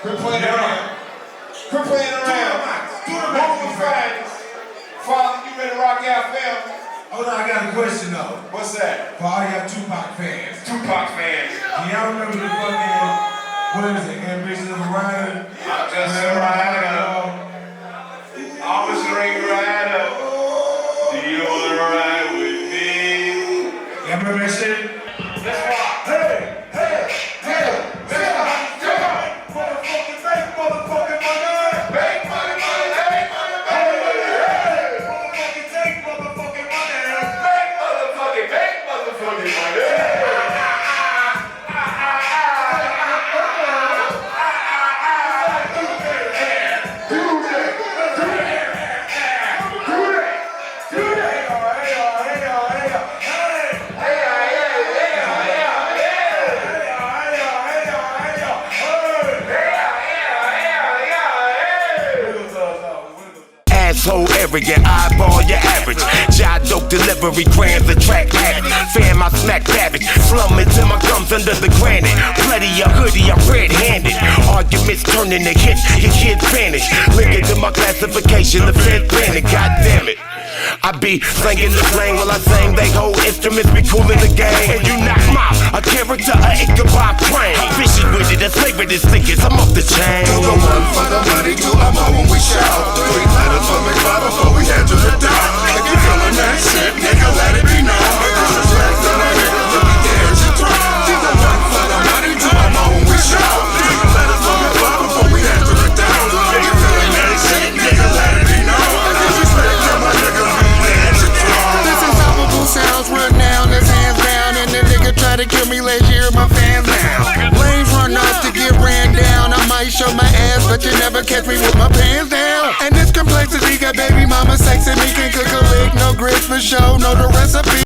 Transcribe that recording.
Quit playing around. Quit playing around. Moving fast. Father, you ready to rock out, fam? Hold on, I got a question though. What's that? For all y'all Tupac fans. Tupac fans. Do y'all remember the fucking, what is it, Ambition of a Rider? I'm just a rider. Always a ring rider. Do you wanna ride with me? Y'all remember that shit? Let's rock. Hey! Motherfucking money. Make money, money, make money, money. Motherfucking take motherfucking money. Make motherfucking money. Asshole arrogant, eyeball your average. Jai dope delivery, grams attract habit. Fan my smack savage, slum into my gums under the granite. Bloody a hoodie, I'm red-handed. Arguments turning to hits, your kids vanish. Link it to my classification, the feds panic, goddamn it. I be slanging the slang while I sing. They hold instruments, be cool in the game. And you not mop, a character, a Ichabod Crane. I'm fishing with it, a favorite is thickest, I'm off the chain. Do the one for the money, do a more when we shout. 3 letters for McFly before we head to the dock. If you feeling that shit, nigga, let it be known. Disrespect to the niggas, if we dare to talk. Do the one for the money, do a more when we shout. 3 letters for McFly before we head to the dock. If you feeling that shit, nigga, let it be known. Disrespect to my niggas, we dare to talk. This Unstopable Sounds renowned, that's hands down. And the nigga tried to kill me last year, my fans now. Lanes run off to get ran down. I might show my ass, but you never catch me with my pants down. And this complexity got baby mama sexing me, can cook a lick, no grits for show, know the recipe.